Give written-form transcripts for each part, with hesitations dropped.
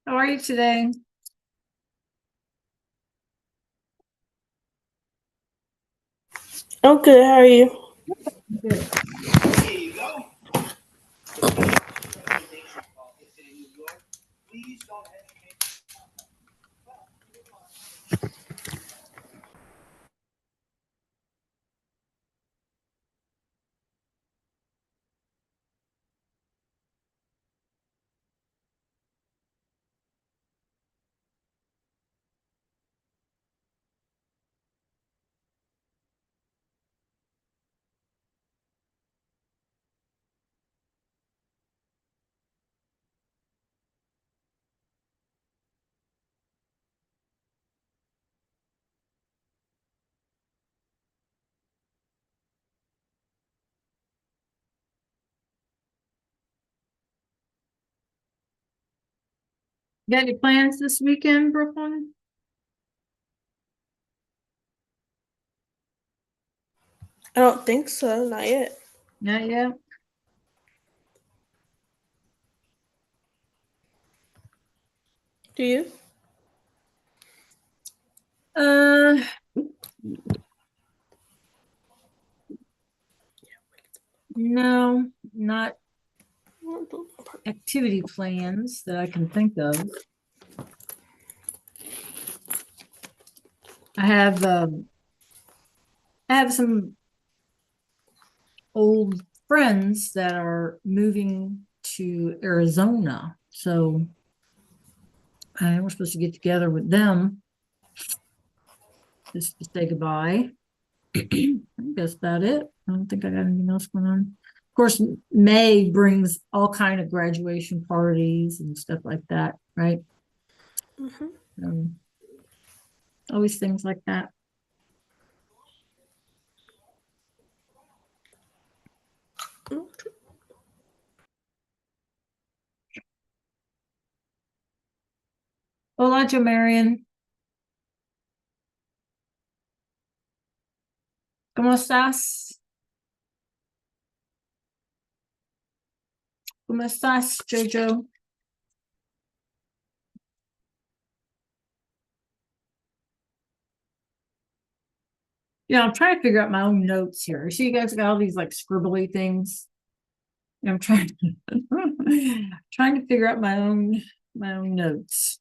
How are you today? I'm good. How are you? Good. You got any plans this weekend, Brooklyn? I don't think so. Not yet. Not yet. Do you? Uh, no, not activity plans that I can think of. I have some old friends that are moving to Arizona, so we're supposed to get together with them just to say goodbye. I guess about it. I don't think I got anything else going on. Of course, May brings all kind of graduation parties and stuff like that, right? Um, always things like that. Hola, Jo Marion. ¿Cómo estás? ¿Cómo estás, Jojo? Yeah, I'm trying to figure out my own notes here. See, you guys got all these like scribbly things. I'm trying trying to figure out my own notes.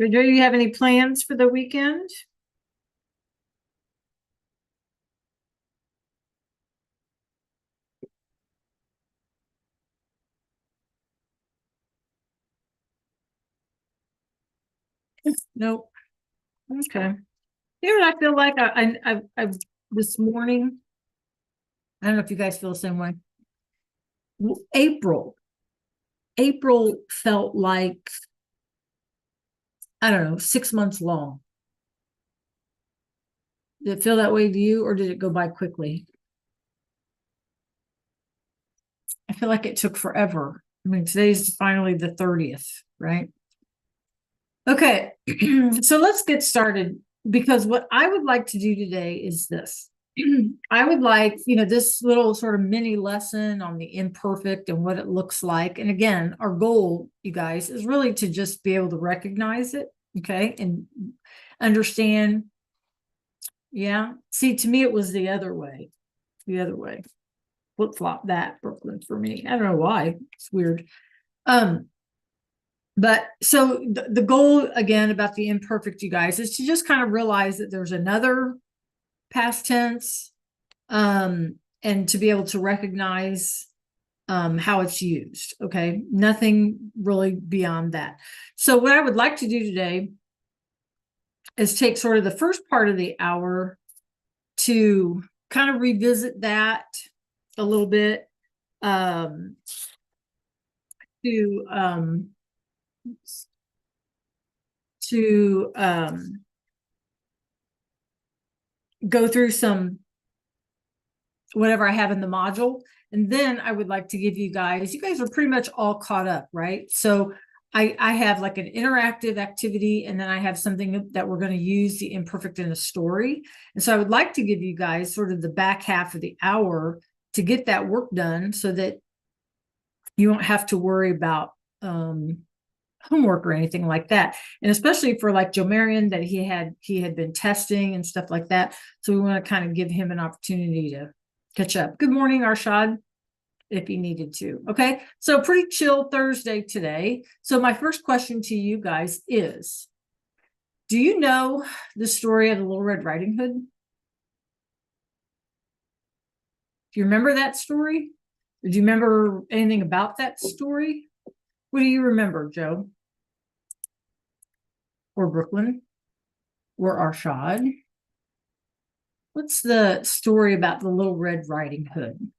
Jojo, you have any plans for the weekend? Nope. Okay. You know what I feel like I this morning. I don't know if you guys feel the same way. April. April felt like, I don't know, 6 months long. Did it feel that way to you, or did it go by quickly? I feel like it took forever. I mean, today's finally the 30th, right? Okay, so let's get started, because what I would like to do today is this. I would like, this little sort of mini lesson on the imperfect and what it looks like. And again, our goal, you guys, is really to just be able to recognize it, okay, and understand. Yeah. See, to me, it was the other way. The other way. Flip flop that, Brooklyn, for me. I don't know why. It's weird. But so the goal again about the imperfect, you guys, is to just kind of realize that there's another past tense, and to be able to recognize how it's used. Okay, nothing really beyond that. So what I would like to do today is take sort of the first part of the hour to kind of revisit that a little bit, um, to to go through some whatever I have in the module. And then I would like to give you guys are pretty much all caught up, right? So I have like an interactive activity, and then I have something that we're going to use the imperfect in a story. And so I would like to give you guys sort of the back half of the hour to get that work done so that you won't have to worry about homework or anything like that. And especially for like Joe Marion, that he had been testing and stuff like that. So we want to kind of give him an opportunity to catch up. Good morning, Arshad, if he needed to. Okay, so pretty chill Thursday today. So my first question to you guys is, do you know the story of the Little Red Riding Hood? Do you remember that story? Or do you remember anything about that story? What do you remember, Joe? Or Brooklyn? Or Arshad? What's the story about the Little Red Riding Hood?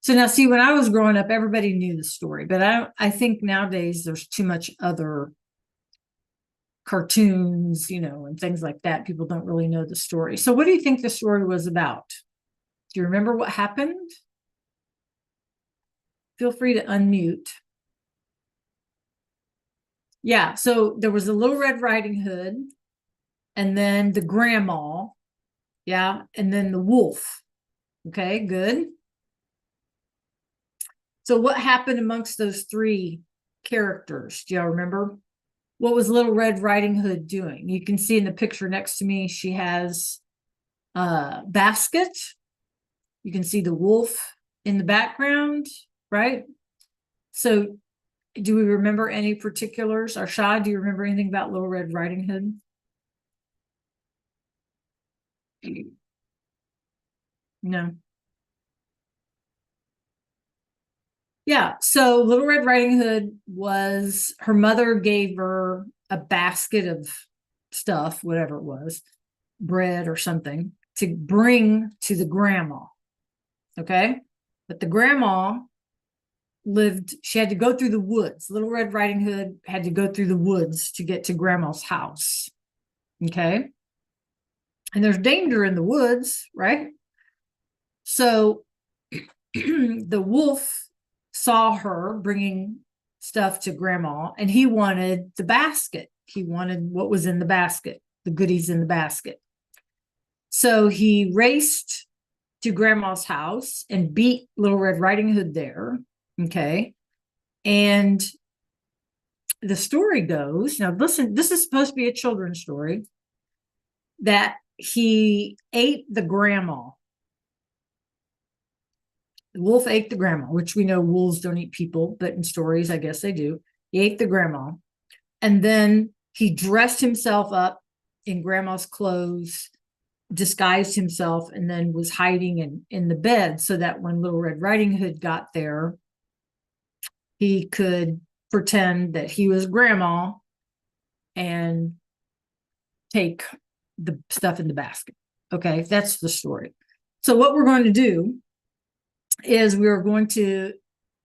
So now, see, when I was growing up, everybody knew the story, but I think nowadays there's too much other cartoons, and things like that. People don't really know the story. So what do you think the story was about? Do you remember what happened? Feel free to unmute. Yeah, so there was a Little Red Riding Hood, and then the grandma, yeah, and then the wolf. Okay, good. So what happened amongst those three characters? Do y'all remember? What was Little Red Riding Hood doing? You can see in the picture next to me, she has a basket. You can see the wolf in the background, right? So do we remember any particulars? Arshad, do you remember anything about Little Red Riding Hood? No. Yeah, so Little Red Riding Hood was, her mother gave her a basket of stuff, whatever it was, bread or something, to bring to the grandma. Okay, but the grandma she had to go through the woods. Little Red Riding Hood had to go through the woods to get to grandma's house. Okay, and there's danger in the woods, right? So the wolf saw her bringing stuff to grandma, and he wanted the basket. He wanted what was in the basket, the goodies in the basket. So he raced to grandma's house and beat Little Red Riding Hood there. Okay. And the story goes, now listen, this is supposed to be a children's story, that he ate the grandma. The wolf ate the grandma, which we know wolves don't eat people, but in stories, I guess they do. He ate the grandma. And then he dressed himself up in grandma's clothes, disguised himself, and then was hiding in the bed so that when Little Red Riding Hood got there, he could pretend that he was grandma and take the stuff in the basket. Okay, that's the story. So what we're going to do is we're going to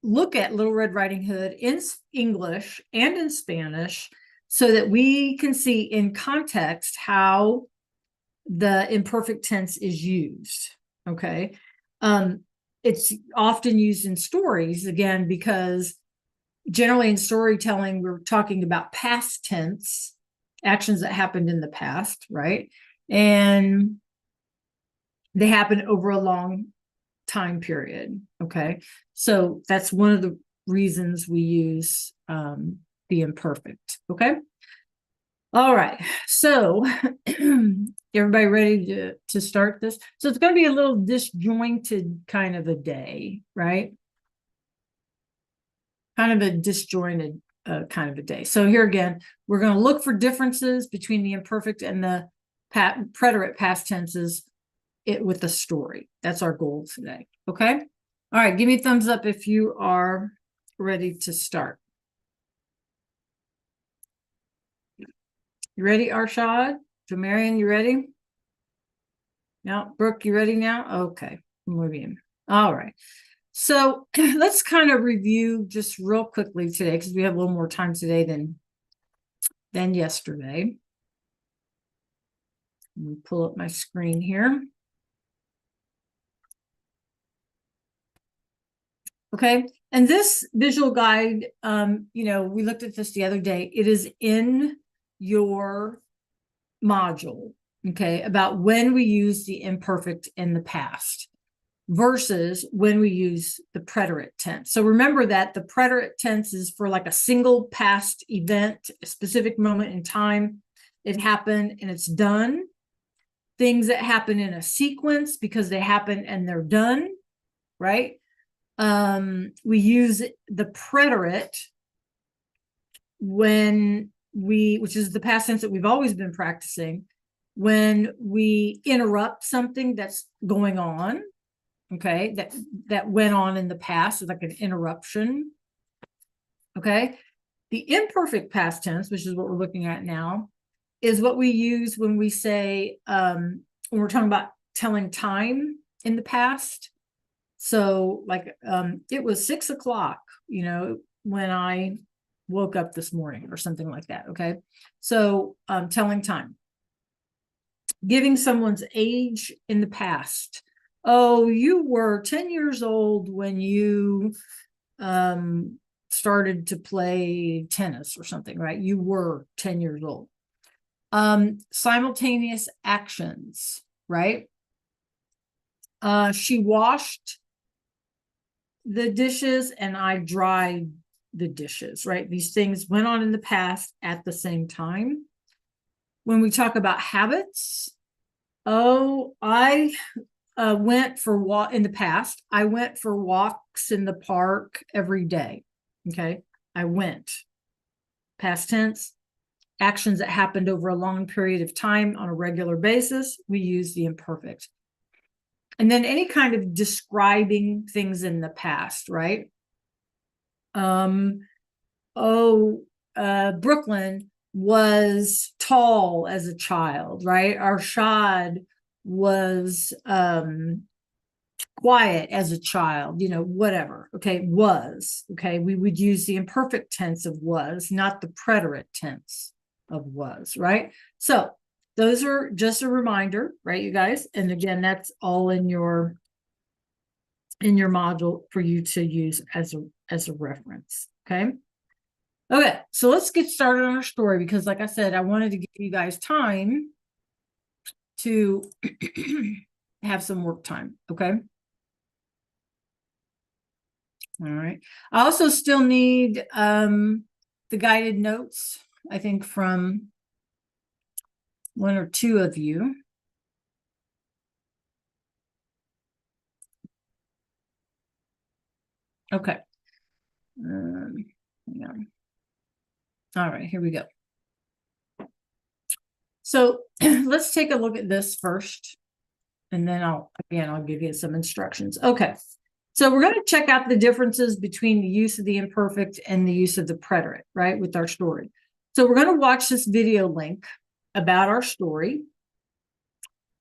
look at Little Red Riding Hood in English and in Spanish so that we can see in context how the imperfect tense is used. Okay. It's often used in stories, again, because generally in storytelling, we're talking about past tense, actions that happened in the past, right? And they happen over a long time period. Okay. So that's one of the reasons we use the imperfect. Okay. All right. So everybody ready to start this? So it's going to be a little disjointed kind of a day, right? Kind of a disjointed kind of a day. So here again, we're going to look for differences between the imperfect and the preterite past tenses with the story. That's our goal today. Okay. All right. Give me a thumbs up if you are ready to start. You ready, Arshad? Jamarian, you ready? No, Brooke, you ready now? Okay. Moving. All right. So let's kind of review just real quickly today, because we have a little more time today than yesterday. Let me pull up my screen here. Okay. And this visual guide, we looked at this the other day. It is in your module, okay, about when we use the imperfect in the past versus when we use the preterite tense. So remember that the preterite tense is for like a single past event, a specific moment in time. It happened and it's done. Things that happen in a sequence because they happen and they're done, right? We use the preterite which is the past tense that we've always been practicing, when we interrupt something that's going on, okay, that went on in the past, like an interruption, okay. The imperfect past tense, which is what we're looking at now, is what we use when we say, when we're talking about telling time in the past. So like, it was 6 o'clock, when I woke up this morning or something like that. Okay. So, telling time, giving someone's age in the past. Oh, you were 10 years old when you, started to play tennis or something, right? You were 10 years old. Simultaneous actions, right? She washed the dishes and I dried the dishes, right? These things went on in the past at the same time. When we talk about habits, I went for in the past. I went for walks in the park every day. Okay. I went. Past tense. Actions that happened over a long period of time on a regular basis, we use the imperfect. And then any kind of describing things in the past, right? Brooklyn was tall as a child, right? Arshad was quiet as a child, whatever. Okay, was. Okay, we would use the imperfect tense of was, not the preterite tense of was, right? So those are just a reminder, right, you guys? And again, that's all in your module for you to use as a reference. Okay. Okay, so let's get started on our story because, like I said, I wanted to give you guys time to have some work time. Okay. All right. I also still need the guided notes, I think, from one or two of you. Okay. Hang on. All right, here we go. So let's take a look at this first, and then I'll give you some instructions. Okay. So we're going to check out the differences between the use of the imperfect and the use of the preterite, right, with our story. So we're going to watch this video link about our story.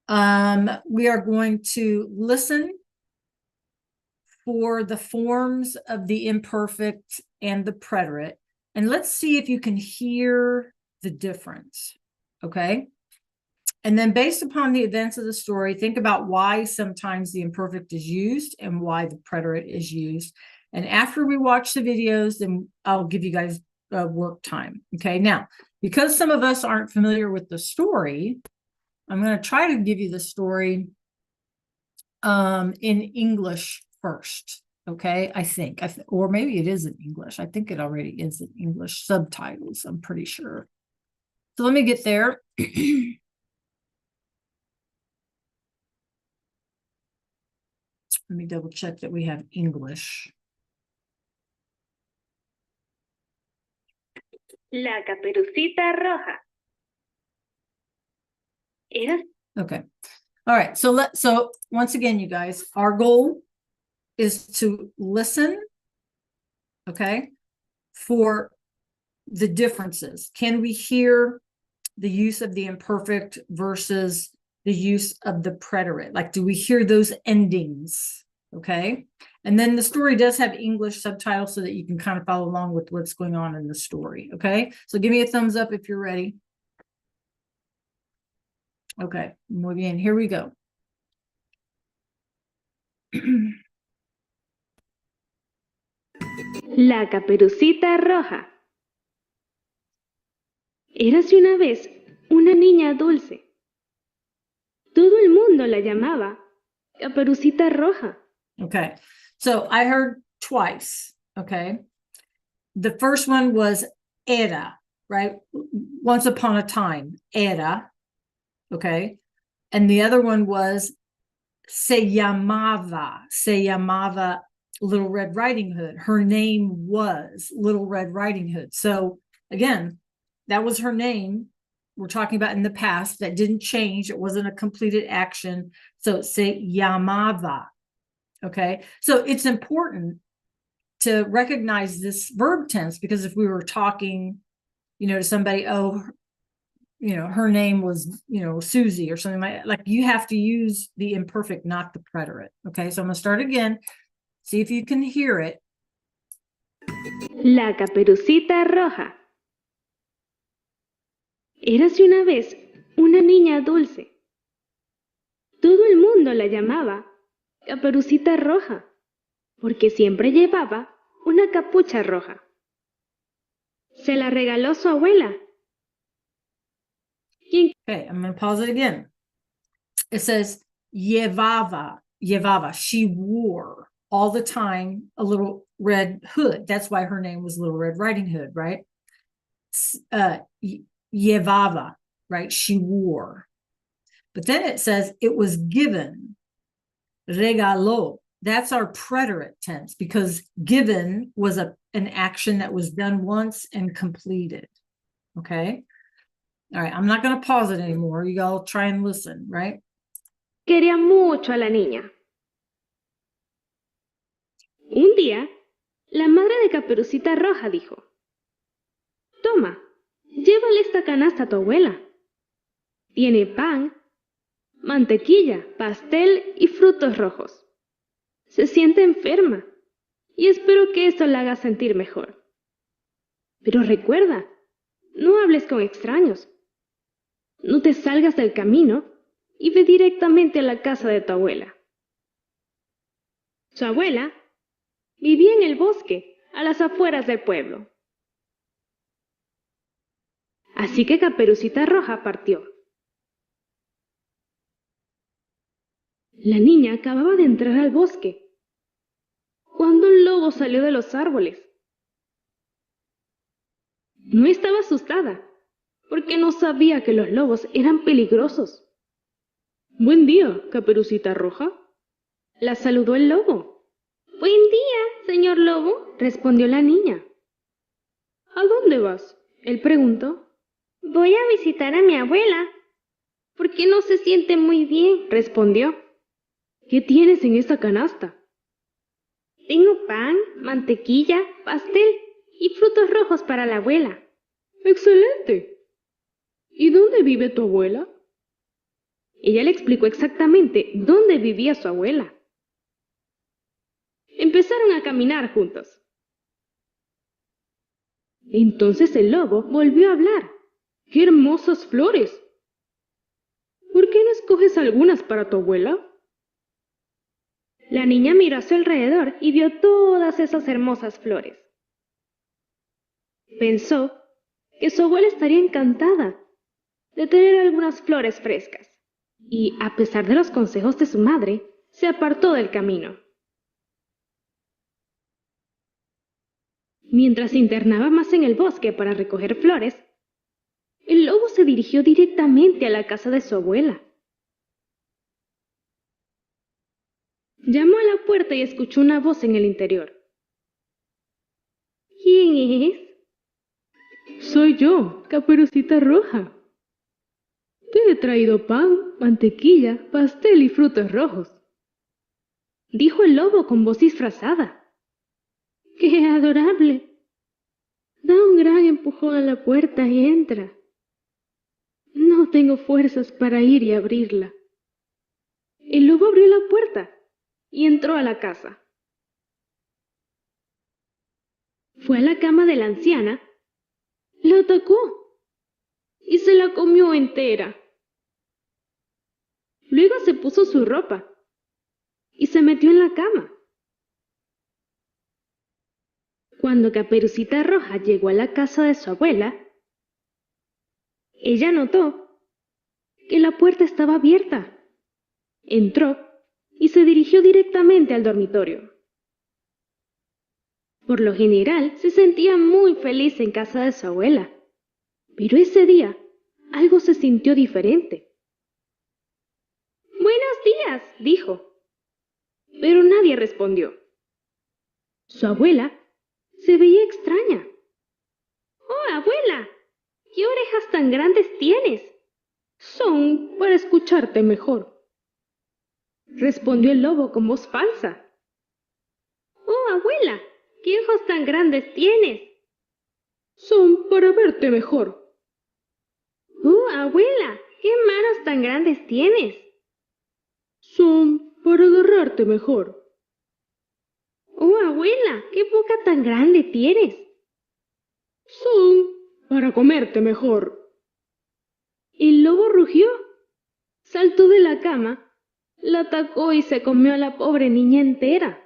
We are going to listen for the forms of the imperfect and the preterite, and let's see if you can hear the difference, okay? And then based upon the events of the story, think about why sometimes the imperfect is used and why the preterite is used. And after we watch the videos, then I'll give you guys work time. Okay, now, because some of us aren't familiar with the story, I'm going to try to give you the story in English first. Okay, I think, or maybe it is in English. I think it already is in English subtitles, I'm pretty sure. So let me get there. Let me double check that we have English. La Caperucita Roja. Okay. All right. So once again, you guys, our goal is to listen, okay, for the differences. Can we hear the use of the imperfect versus the use of the preterite? Like, do we hear those endings? Okay. And then the story does have English subtitles so that you can kind of follow along with what's going on in the story. Okay. So give me a thumbs up if you're ready. Okay. Muy bien. Here we go. La Caperucita Roja. Érase una vez una niña dulce. Todo el mundo la llamaba Caperucita Roja. Okay, so I heard twice, okay? The first one was era, right? Once upon a time, era, okay? And the other one was se llamaba Little Red Riding Hood. Her name was Little Red Riding Hood. So again, that was her name. We're talking about in the past. That didn't change. It wasn't a completed action. So se llamaba. Okay. So it's important to recognize this verb tense, because if we were talking, to somebody, oh, her name was, Susie or something like you have to use the imperfect, not the preterite. Okay. So I'm going to start again. See if you can hear it. La Caperucita Roja. Érase una vez una niña dulce. Todo el mundo la llamaba Caperucita Roja, porque siempre llevaba una capucha roja. Se la regaló su abuela. ¿Quién? Okay, I'm going to pause it again. It says llevaba, she wore all the time a little red hood. That's why her name was Little Red Riding Hood, right? Llevaba, right? She wore. But then it says it was given, regaló. That's our preterite tense, because given was an action that was done once and completed. Okay. All right. I'm not going to pause it anymore. You all try and listen, right? Quería mucho a la niña. Un día, la madre de Caperucita Roja dijo: Toma, llévale esta canasta a tu abuela. Tiene pan, mantequilla, pastel y frutos rojos. Se siente enferma y espero que esto la haga sentir mejor. Pero recuerda, no hables con extraños. No te salgas del camino y ve directamente a la casa de tu abuela. Su abuela vivía en el bosque, a las afueras del pueblo. Así que Caperucita Roja partió. La niña acababa de entrar al bosque cuando un lobo salió de los árboles. No estaba asustada, porque no sabía que los lobos eran peligrosos. Buen día, Caperucita Roja. La saludó el lobo. Buen día, señor lobo, respondió la niña. ¿A dónde vas? Él preguntó. Voy a visitar a mi abuela. ¿Por qué no se siente muy bien? Respondió. ¿Qué tienes en esta canasta? Tengo pan, mantequilla, pastel y frutos rojos para la abuela. ¡Excelente! ¿Y dónde vive tu abuela? Ella le explicó exactamente dónde vivía su abuela. Empezaron a caminar juntos. Entonces el lobo volvió a hablar. ¡Qué hermosas flores! ¿Por qué no escoges algunas para tu abuela? La niña miró a su alrededor y vio todas esas hermosas flores. Pensó que su abuela estaría encantada de tener algunas flores frescas, y a pesar de los consejos de su madre, se apartó del camino. Mientras se internaba más en el bosque para recoger flores, el lobo se dirigió directamente a la casa de su abuela. Llamó a la puerta y escuchó una voz en el interior. ¿Quién es? Soy yo, Caperucita Roja. Te he traído pan, mantequilla, pastel y frutos rojos, dijo el lobo con voz disfrazada. ¡Qué adorable! Da un gran empujón a la puerta y entra. No tengo fuerzas para ir y abrirla. El lobo abrió la puerta y entró a la casa. Fue a la cama de la anciana, la atacó y se la comió entera. Luego se puso su ropa y se metió en la cama. Cuando Caperucita Roja llegó a la casa de su abuela, ella notó que la puerta estaba abierta. Entró y se dirigió directamente al dormitorio. Por lo general, se sentía muy feliz en casa de su abuela, pero ese día algo se sintió diferente. «Buenos días», dijo, pero nadie respondió. Su abuela se veía extraña. «Oh, abuela, ¿qué orejas tan grandes tienes?» «Son para escucharte mejor», respondió el lobo con voz falsa. «Oh, abuela, ¿qué ojos tan grandes tienes?» «Son para verte mejor». «Oh, abuela, ¿qué manos tan grandes tienes?» «Son para agarrarte mejor». «Oh, abuela, ¿qué boca tan grande tienes?» «Son para comerte mejor». El lobo rugió, saltó de la cama, la atacó y se comió a la pobre niña entera.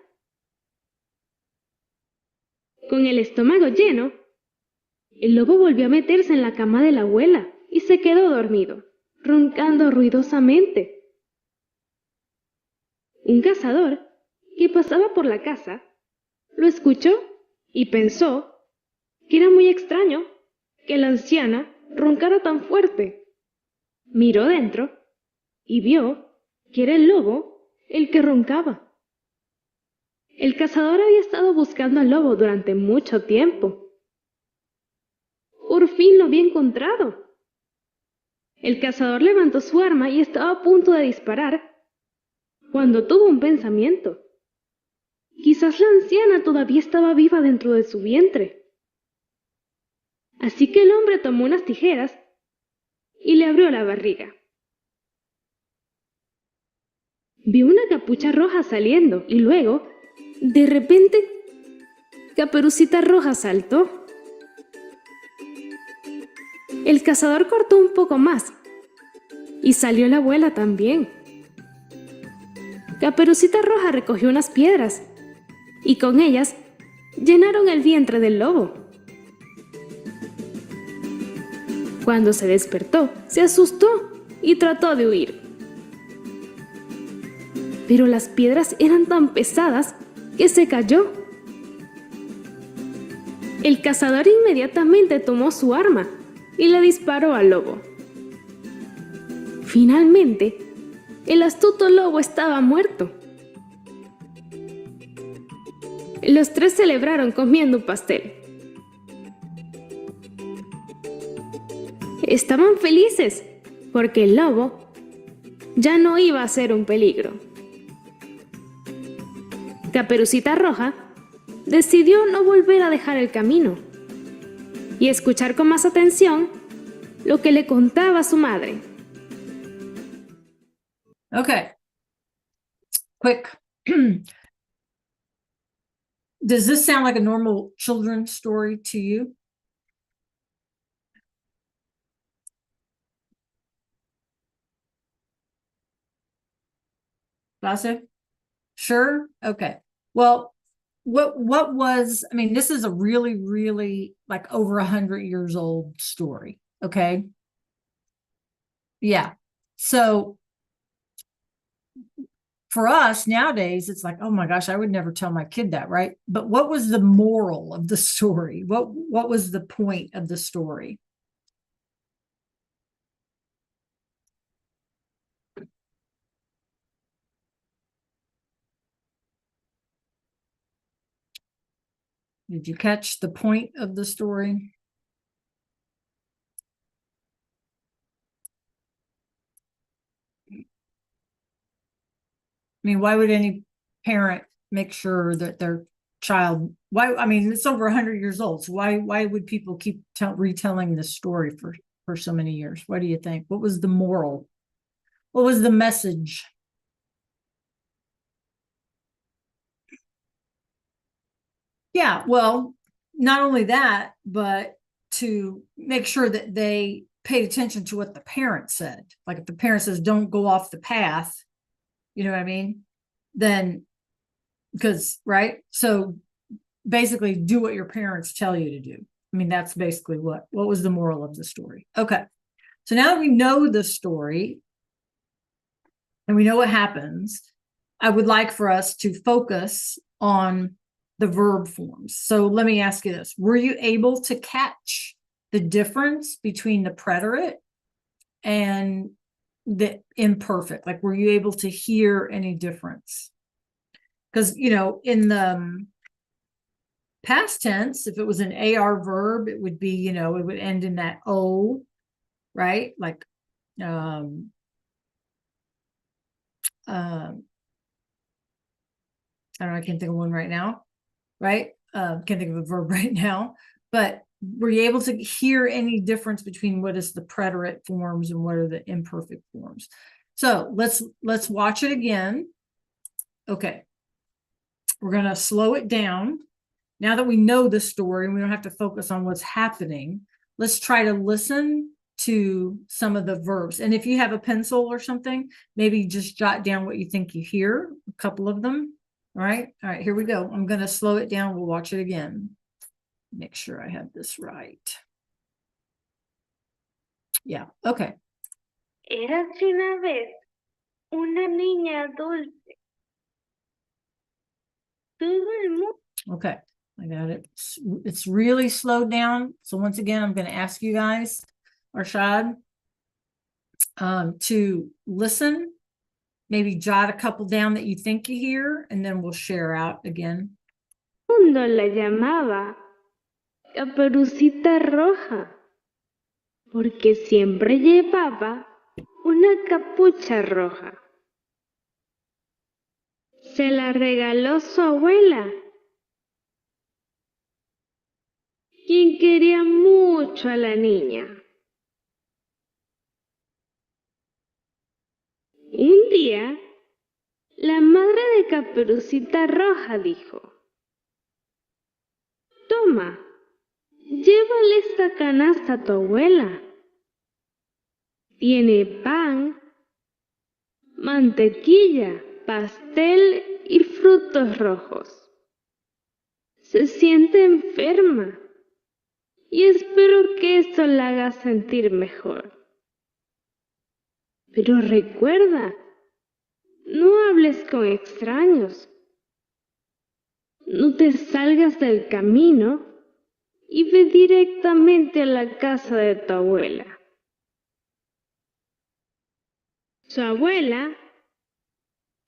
Con el estómago lleno, el lobo volvió a meterse en la cama de la abuela y se quedó dormido, roncando ruidosamente. Un cazador que pasaba por la casa lo escuchó y pensó que era muy extraño que la anciana roncara tan fuerte. Miró dentro y vio que era el lobo el que roncaba. El cazador había estado buscando al lobo durante mucho tiempo. Por fin lo había encontrado. El cazador levantó su arma y estaba a punto de disparar cuando tuvo un pensamiento. Quizás la anciana todavía estaba viva dentro de su vientre. Así que el hombre tomó unas tijeras y le abrió la barriga. Vio una capucha roja saliendo y luego, de repente, Caperucita Roja saltó. El cazador cortó un poco más y salió la abuela también. Caperucita Roja recogió unas piedras y con ellas llenaron el vientre del lobo. Cuando se despertó, se asustó y trató de huir. Pero las piedras eran tan pesadas que se cayó. El cazador inmediatamente tomó su arma y le disparó al lobo. Finalmente, el astuto lobo estaba muerto. Los tres celebraron comiendo un pastel. Estaban felices porque el lobo ya no iba a ser un peligro. Caperucita Roja decidió no volver a dejar el camino y escuchar con más atención lo que le contaba su madre. Okay. Quick. Does this sound like a normal children's story to you? Lasse? Sure? Okay. Well, what was, I mean, this is a really, really like over 100 years old story. Okay. Yeah. So for us nowadays, it's like, oh my gosh, I would never tell my kid that, right? But what was the moral of the story? What was the point of the story? Did you catch the point of the story? I mean, why would any parent make sure that their child, why, I mean, it's over 100 years old, so why would people keep retelling this story for so many years? What do you think? What was the moral? What was the message? Yeah, well, not only that, but to make sure that they paid attention to what the parent said. Like if the parent says, don't go off the path, you know what I mean? Then, because, right? So basically do what your parents tell you to do. I mean, that's basically what was the moral of the story. Okay. So now that we know the story and we know what happens, I would like for us to focus on the verb forms. So let me ask you this. Were you able to catch the difference between the preterite and the imperfect? Like, were you able to hear any difference? Because, you know, in the past tense, if it was an AR verb, it would be, you know, it would end in that O, right? Like, I don't know, I can't think of one right now, right? Can't think of a verb right now, but were you able to hear any difference between what is the preterite forms and what are the imperfect forms? So let's watch it again. Okay. We're going to slow it down. Now that we know the story and we don't have to focus on what's happening, let's try to listen to some of the verbs. And if you have a pencil or something, maybe just jot down what you think you hear, a couple of them. All right, here we go. I'm going to slow it down. We'll watch it again. Make sure I have this right. Yeah, okay. Érase una vez una niña dulce. Todo el mundo. Okay, I got it. It's really slowed down. So once again, I'm going to ask you guys, Arshad, to listen, maybe jot a couple down that you think you hear, and then we'll share out again. Mundo la llamaba Caperucita Roja, porque siempre llevaba una capucha roja. Se la regaló su abuela, quien quería mucho a la niña. Un día, la madre de Caperucita Roja dijo: «Toma, llévale esta canasta a tu abuela. Tiene pan, mantequilla, pastel y frutos rojos. Se siente enferma y espero que esto la haga sentir mejor. Pero recuerda, no hables con extraños. No te salgas del camino y ve directamente a la casa de tu abuela». Su abuela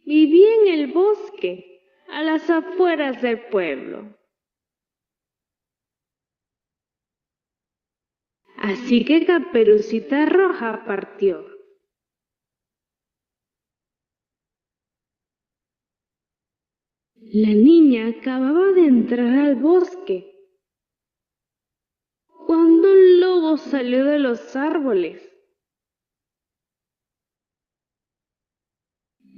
vivía en el bosque, a las afueras del pueblo. Así que Caperucita Roja partió. La niña acababa de entrar al bosque cuando un lobo salió de los árboles.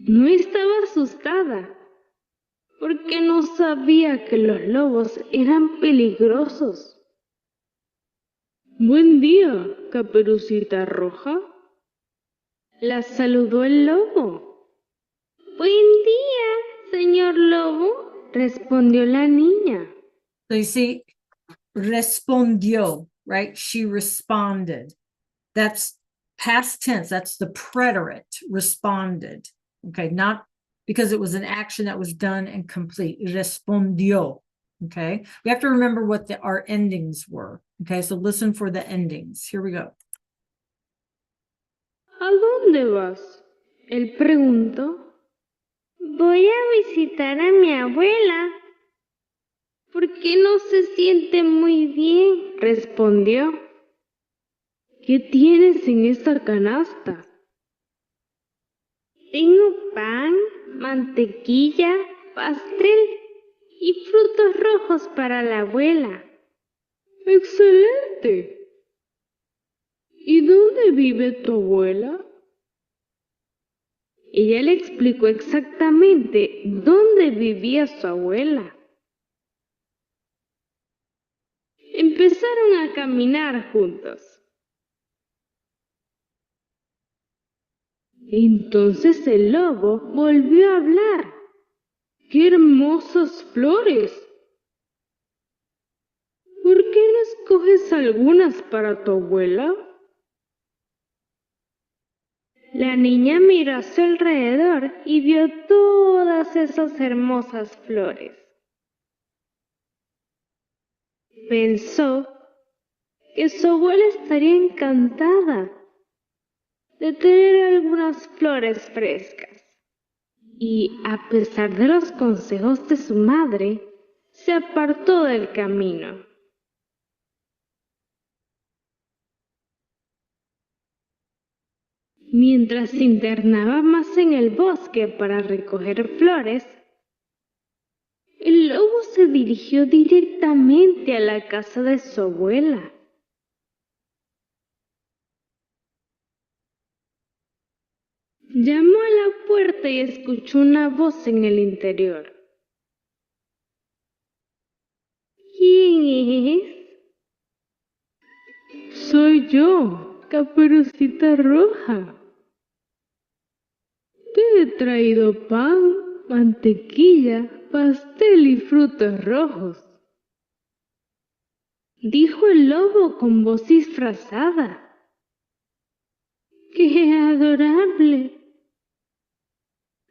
No estaba asustada, porque no sabía que los lobos eran peligrosos. «Buen día, Caperucita Roja», la saludó el lobo. «Buen día, señor lobo», respondió la niña. So you see, respondió, right? She responded. That's past tense. That's the preterite, responded. Okay, not because it was an action that was done and complete. Respondió. Okay, we have to remember what our endings were. Okay, so listen for the endings. Here we go. «¿A dónde vas?», él preguntó. Voy a visitar a mi abuela. «¿Por qué no se siente muy bien?», respondió. «¿Qué tienes en esta canasta?». Tengo pan, mantequilla, pastel y frutos rojos para la abuela. «Excelente. ¿Y dónde vive tu abuela?». Ella le explicó exactamente dónde vivía su abuela. Empezaron a caminar juntos. Entonces el lobo volvió a hablar. «¡Qué hermosas flores! ¿Por qué no escoges algunas para tu abuela? La niña miró a su alrededor y vio todas esas hermosas flores. Pensó que su abuela estaría encantada de tener algunas flores frescas. Y a pesar de los consejos de su madre, se apartó del camino. Mientras se internaba más en el bosque para recoger flores, el lobo se dirigió directamente a la casa de su abuela. Llamó a la puerta y escuchó una voz en el interior. ¿Quién es? Soy yo, Caperucita Roja. Te he traído pan, mantequilla, pastel y frutos rojos, dijo el lobo con voz disfrazada. ¡Qué adorable!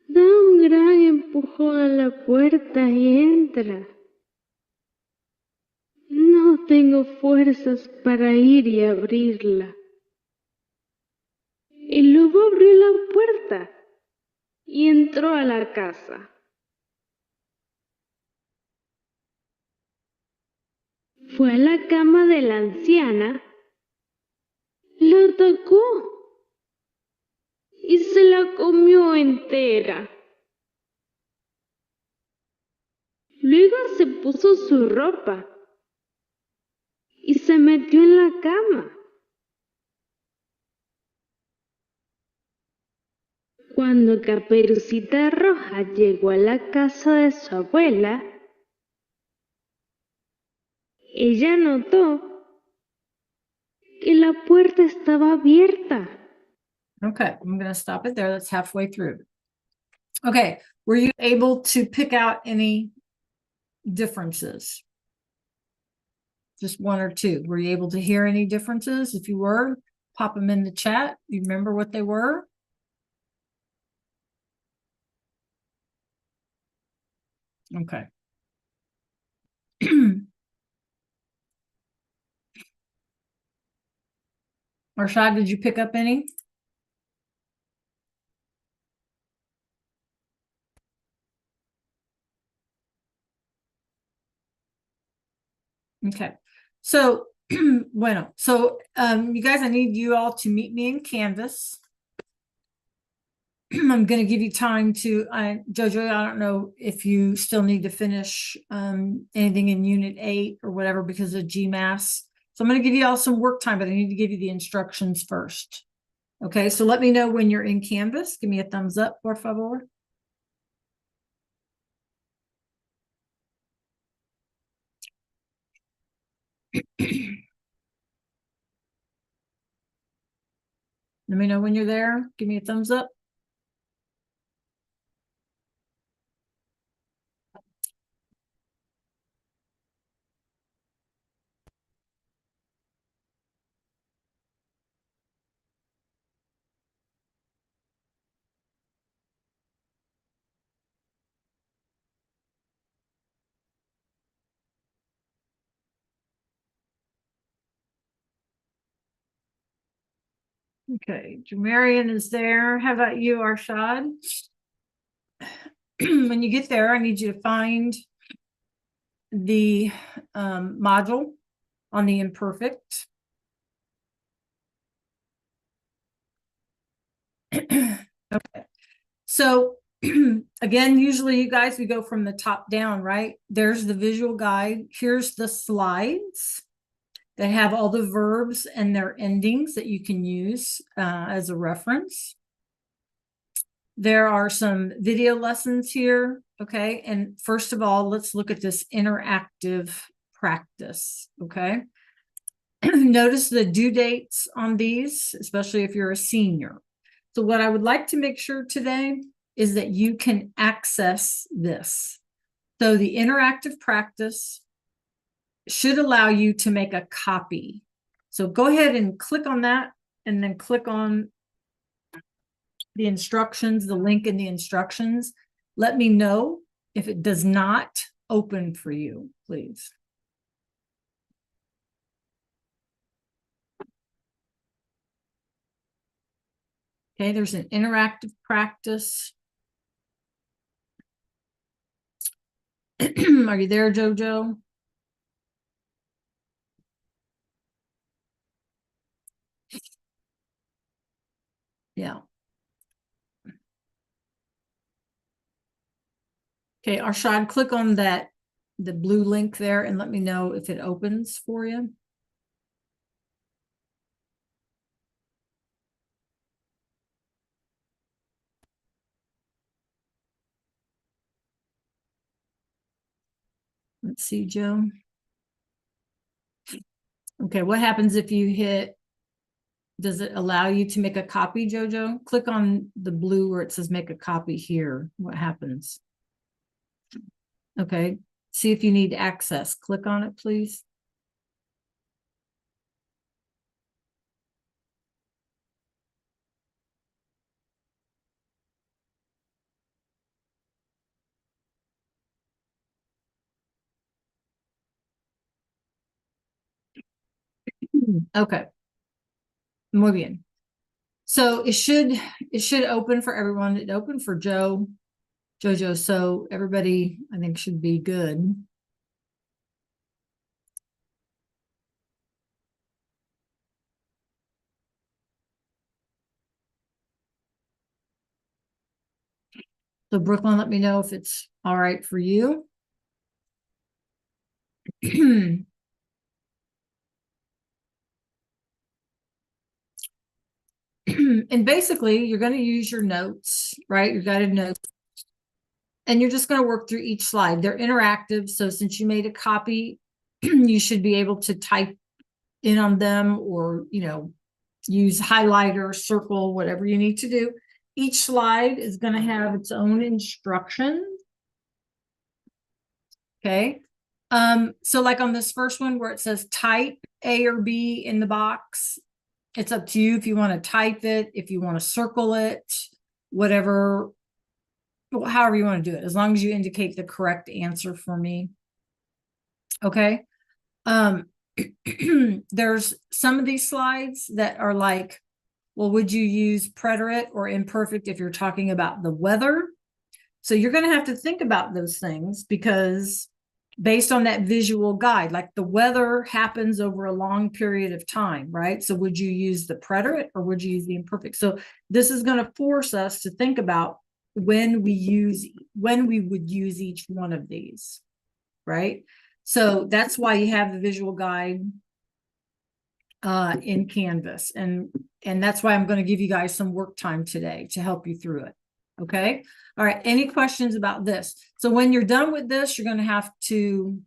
Da un gran empujón a la puerta y entra. No tengo fuerzas para ir y abrirla. El lobo abrió la puerta y entró a la casa. Fue a la cama de la anciana, la tocó y se la comió entera. Luego se puso su ropa y se metió en la cama. Cuando Caperucita Roja llegó a la casa de su abuela, ella notó que la puerta estaba abierta. Okay, I'm going to stop it there. That's halfway through. Okay, were you able to pick out any differences? Just one or two. Were you able to hear any differences? If you were, pop them in the chat. You remember what they were? Okay. Arshad, did you pick up any? Okay. So, bueno. So, you guys, I need you all to meet me in Canvas. I'm going to give you time to, Jojo, I don't know if you still need to finish anything in Unit 8 or whatever because of GMAS. So I'm going to give you all some work time, but I need to give you the instructions first. Okay, so let me know when you're in Canvas. Give me a thumbs up, por favor. Let me know when you're there. Give me a thumbs up. Okay, Jamarian is there. How about you, Arshad? When you get there, I need you to find the module on the imperfect. Okay, so again, usually you guys, we go from the top down, right? There's the visual guide. Here's the slides that have all the verbs and their endings that you can use as a reference. There are some video lessons here, okay? And first of all, let's look at this interactive practice, okay? Notice the due dates on these, especially if you're a senior. So what I would like to make sure today is that you can access this. So the interactive practice should allow you to make a copy. So go ahead and click on that and then click on the instructions, the link in the instructions. Let me know if it does not open for you, please. Okay, there's an interactive practice. Are you there, Jojo? Yeah. Okay, Arshad, click on that, the blue link there, and let me know if it opens for you. Let's see, Joe. Okay, what happens if you hit, does it allow you to make a copy, Jojo? Click on the blue where it says make a copy here. What happens? Okay, see if you need access. Click on it, please. Okay. Muy bien. So it should open for everyone. It opened for Jojo. So everybody, I think, should be good. So Brooklyn, let me know if it's all right for you. And basically, you're going to use your notes, right? Your guided notes. And you're just going to work through each slide. They're interactive. So since you made a copy, you should be able to type in on them or, use highlighter, circle, whatever you need to do. Each slide is going to have its own instructions. Okay. So like on this first one where it says type A or B in the box, it's up to you if you want to type it, if you want to circle it, whatever, however you want to do it, as long as you indicate the correct answer for me. Okay. There's some of these slides that are like, well, would you use preterite or imperfect if you're talking about the weather? So you're going to have to think about those things because based on that visual guide, like the weather happens over a long period of time, right? So would you use the preterite or would you use the imperfect? So this is going to force us to think about when we would use each one of these, right? So that's why you have the visual guide in Canvas. And that's why I'm going to give you guys some work time today to help you through it. Okay. All right. Any questions about this? So when you're done with this, you're going to have to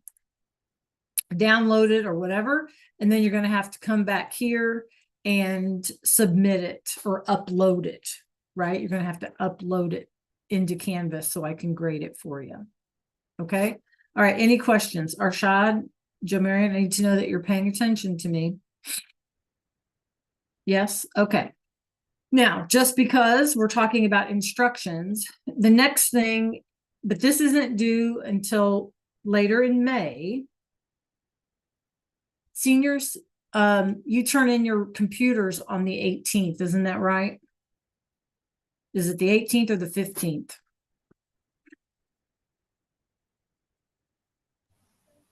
download it or whatever. And then you're going to have to come back here and submit it or upload it, right? You're going to have to upload it into Canvas so I can grade it for you. Okay. All right. Any questions? Arshad, Joe Marion, I need to know that you're paying attention to me. Yes. Okay. Now, just because we're talking about instructions, the next thing, but this isn't due until later in May. Seniors, you turn in your computers on the 18th, isn't that right? Is it the 18th or the 15th?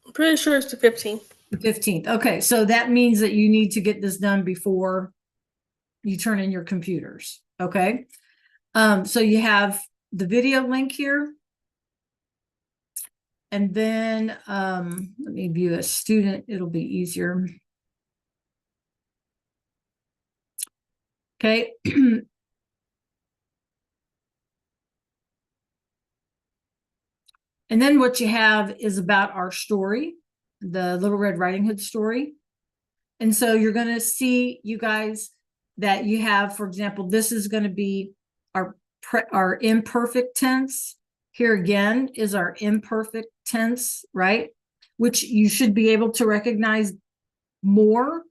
I'm pretty sure it's the 15th. The 15th. Okay, so that means that you need to get this done before you turn in your computers. Okay. So you have the video link here. And then let me view a student, it'll be easier. Okay. And then what you have is about our story, the Little Red Riding Hood story. And so you're going to see, you guys, that you have, for example, this is going to be our imperfect tense. Here again is our imperfect tense, right? which you should be able to recognize more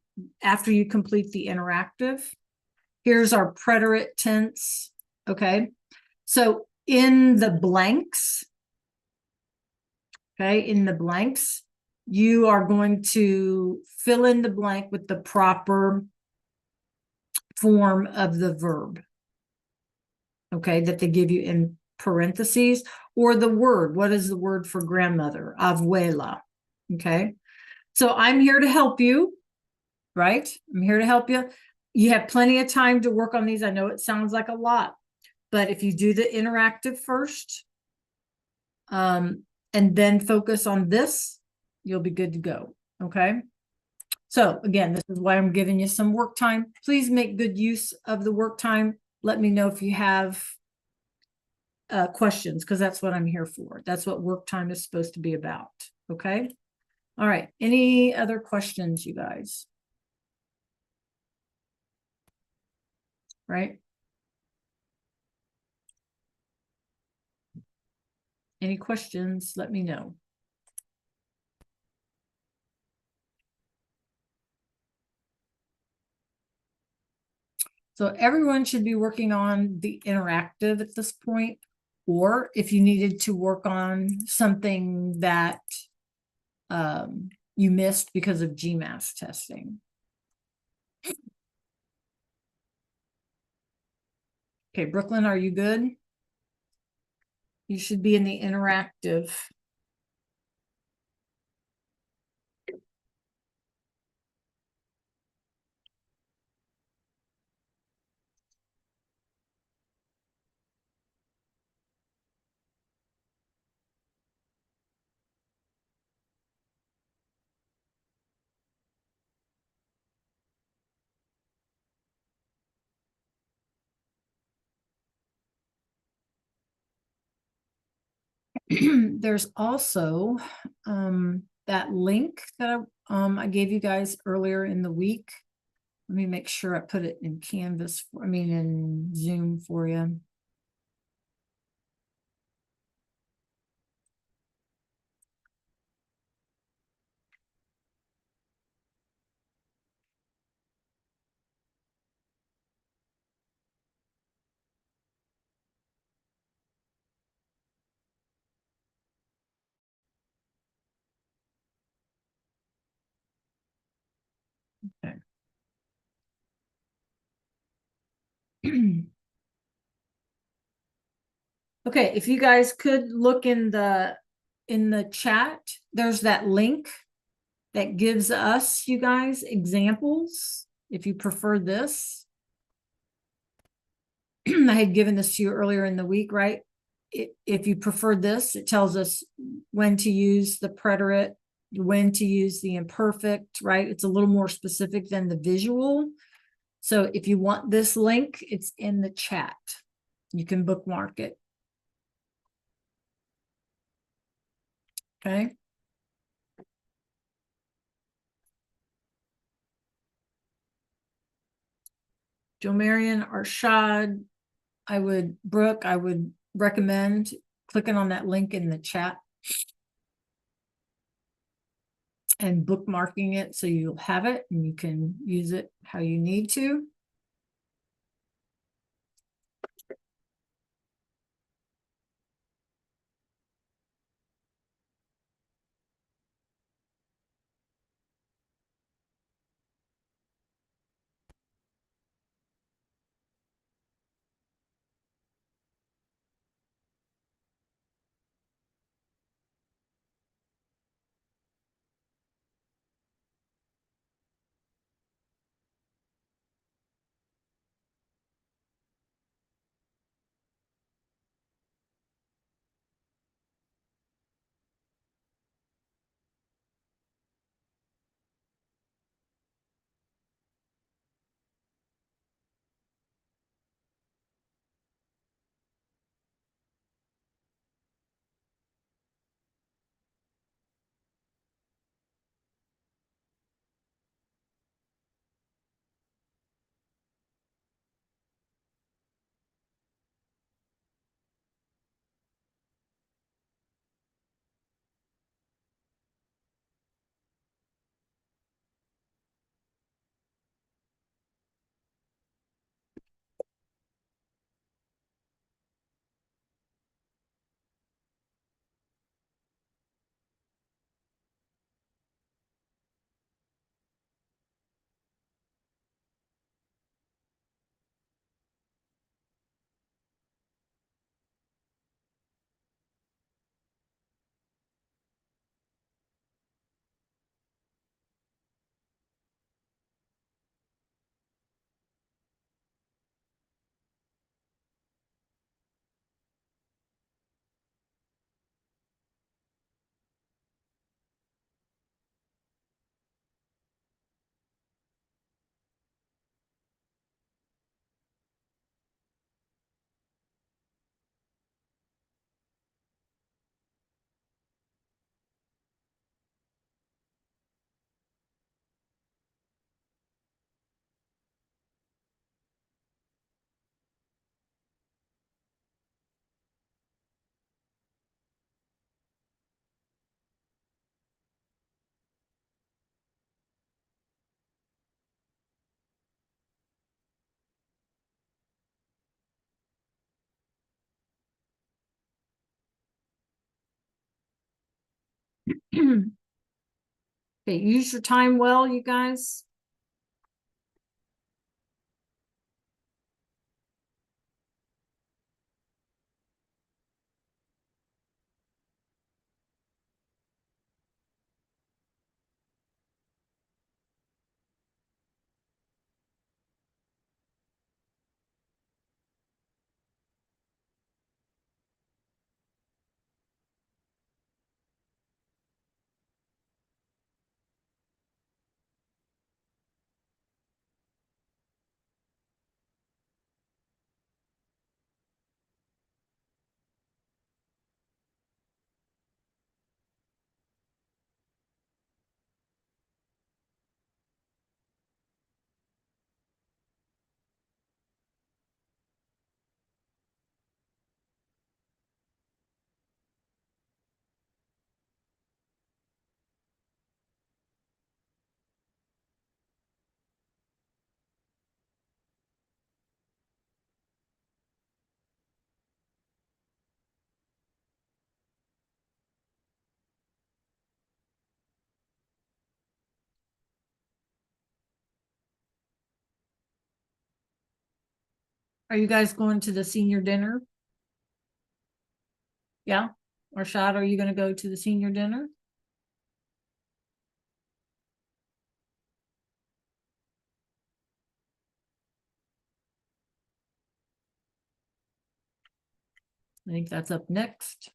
after you complete the interactive. Here's our preterite tense, okay? So in the blanks, okay, in the blanks, you are going to fill in the blank with the proper form of the verb, okay, that they give you in parentheses, or the word. What is the word for grandmother? Abuela, okay? So I'm here to help you, right? I'm here to help you. You have plenty of time to work on these. I know it sounds like a lot, but if you do the interactive first, and then focus on this, you'll be good to go, okay? So again, this is why I'm giving you some work time. Please make good use of the work time. Let me know if you have questions, because that's what I'm here for. That's what work time is supposed to be about, okay? All right, any other questions, you guys? Right? Any questions, let me know. So everyone should be working on the interactive at this point, or if you needed to work on something that you missed because of GMAS testing. Okay, Brooklyn, are you good? You should be in the interactive. There's also that link that I gave you guys earlier in the week. Let me make sure I put it in Canvas, in Zoom for you. Okay. Okay, if you guys could look in the chat, there's that link that gives us, you guys, examples, if you prefer this. I had given this to you earlier in the week, right? If you prefer this, it tells us when to use the preterite, when to use the imperfect, right? It's a little more specific than the visual. So if you want this link, it's in the chat. You can bookmark it. Okay. Joe Marion, Arshad, Brooke, I would recommend clicking on that link in the chat and bookmarking it so you'll have it and you can use it how you need to. Okay, use your time well, you guys. Are you guys going to the senior dinner? Yeah? Rashad, are you going to go to the senior dinner? I think that's up next.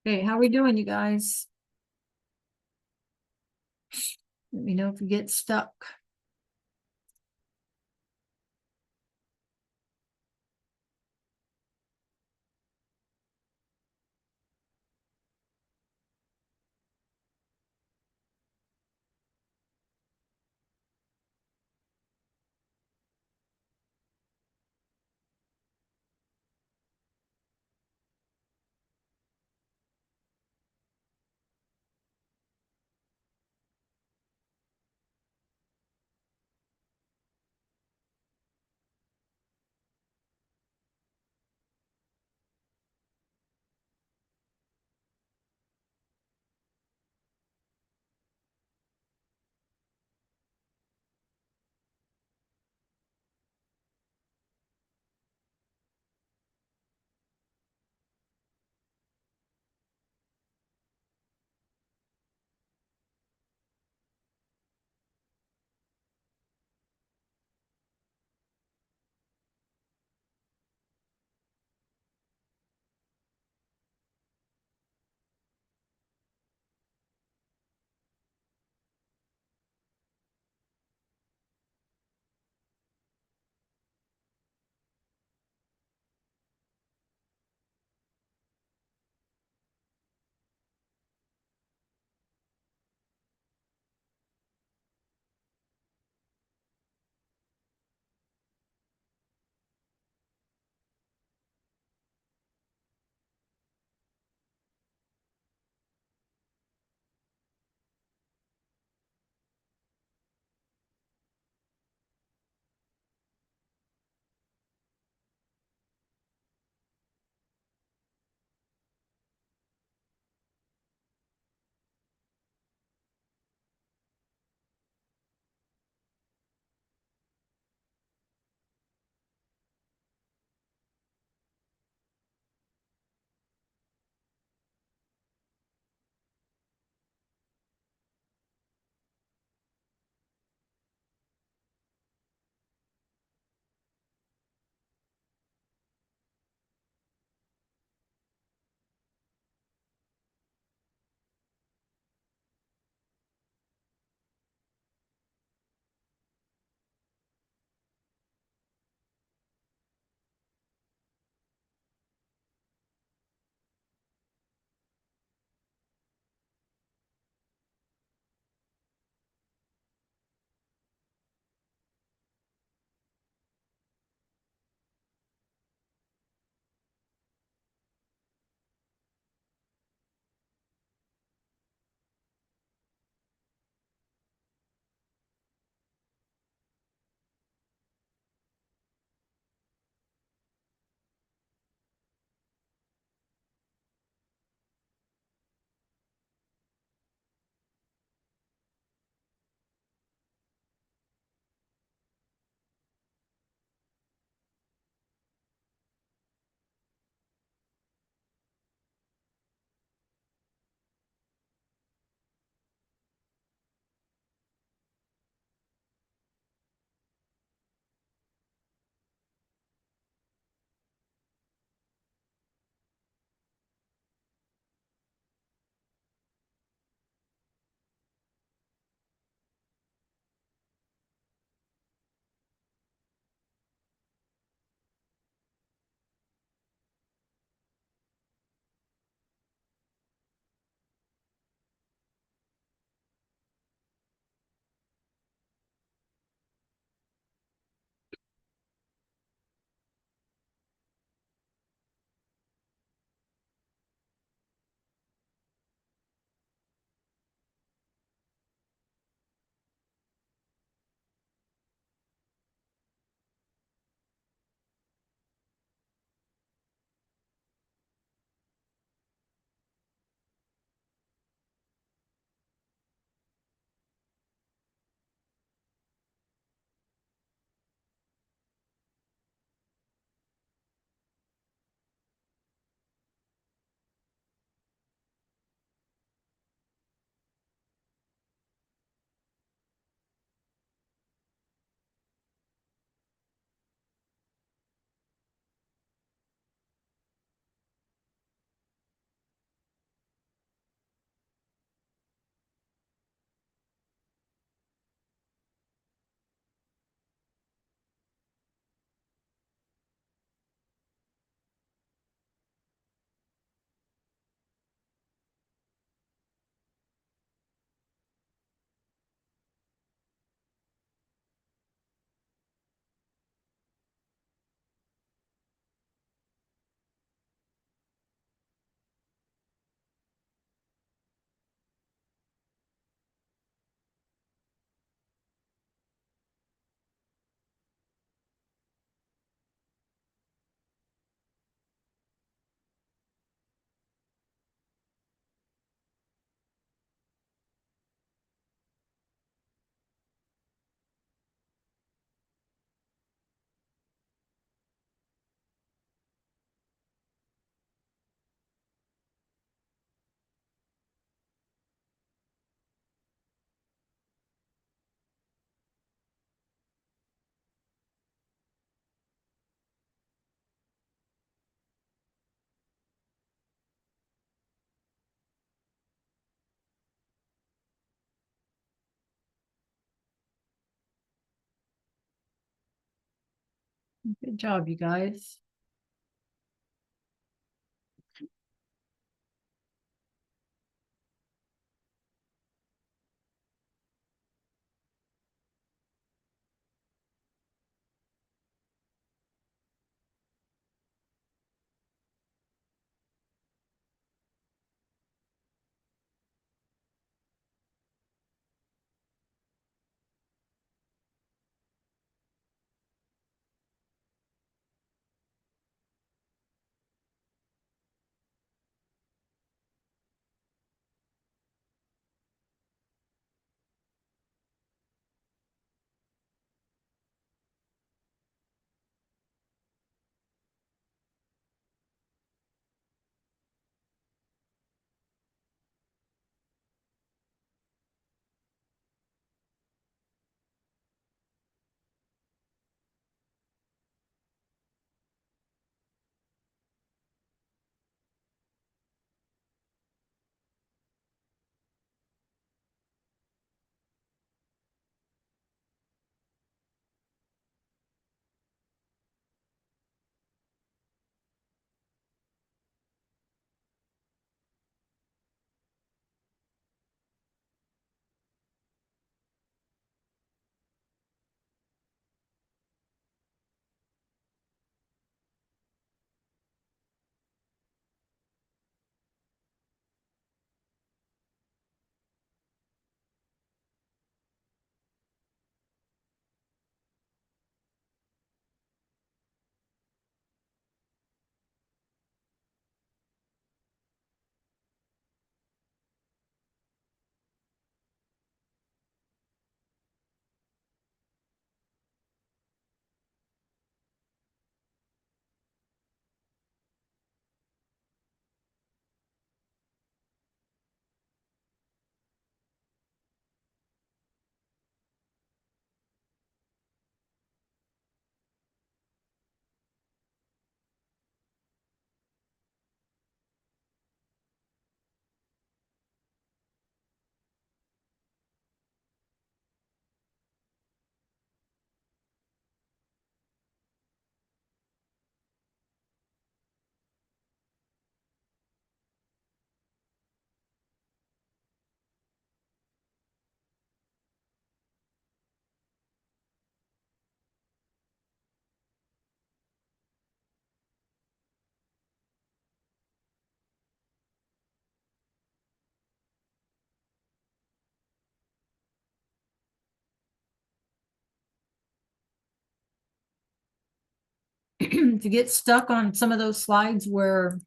Okay, how we doing, you guys? Let me know if you get stuck. Good job, you guys. To get stuck on some of those slides where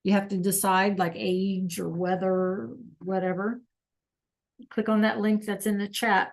you have to decide like age or weather, whatever, click on that link that's in the chat.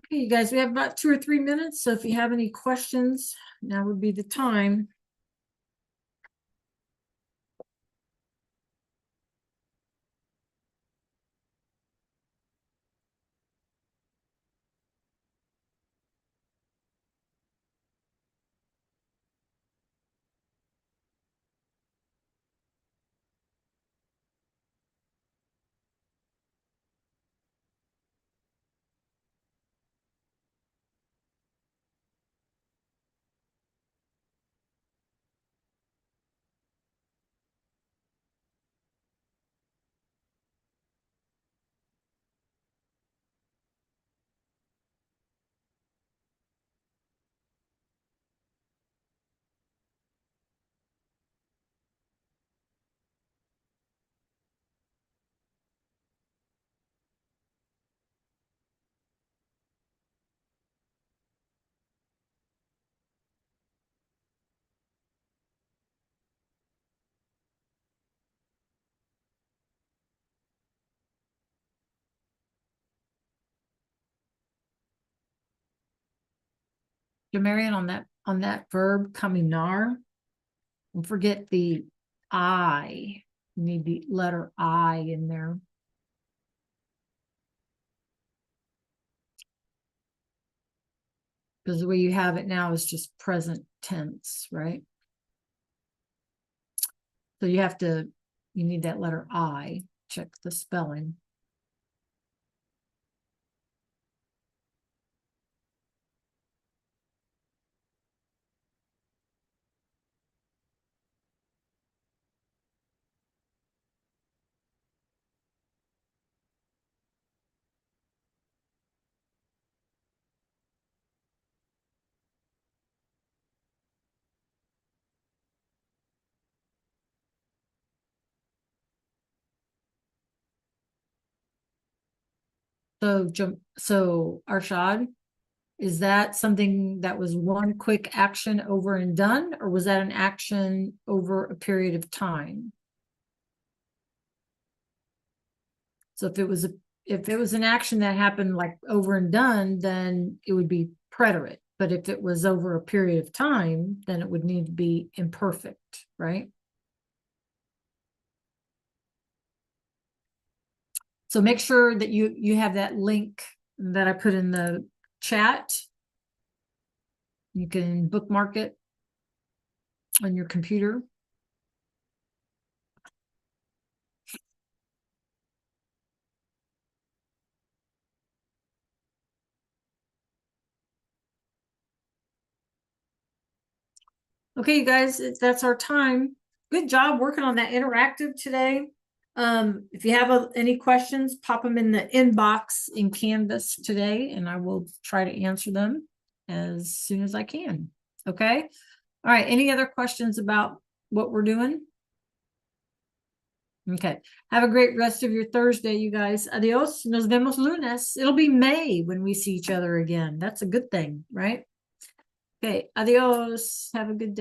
Okay, you guys, we have about 2 or 3 minutes, so if you have any questions, now would be the time. Marion, on that verb caminar, don't forget the I. You need the letter I in there. Because the way you have it now is just present tense, right? So you need that letter I. Check the spelling. So Arshad, is that something that was one quick action over and done, or was that an action over a period of time? So if it was an action that happened like over and done, then it would be preterite. But if it was over a period of time, then it would need to be imperfect, right? So make sure that you have that link that I put in the chat. You can bookmark it on your computer. Okay, you guys, that's our time. Good job working on that interactive today. If you have any questions, pop them in the inbox in Canvas today, and I will try to answer them as soon as I can. Okay. All right. Any other questions about what we're doing? Okay. Have a great rest of your Thursday, you guys. Adios. Nos vemos lunes. It'll be May when we see each other again. That's a good thing, right? Okay. Adios. Have a good day.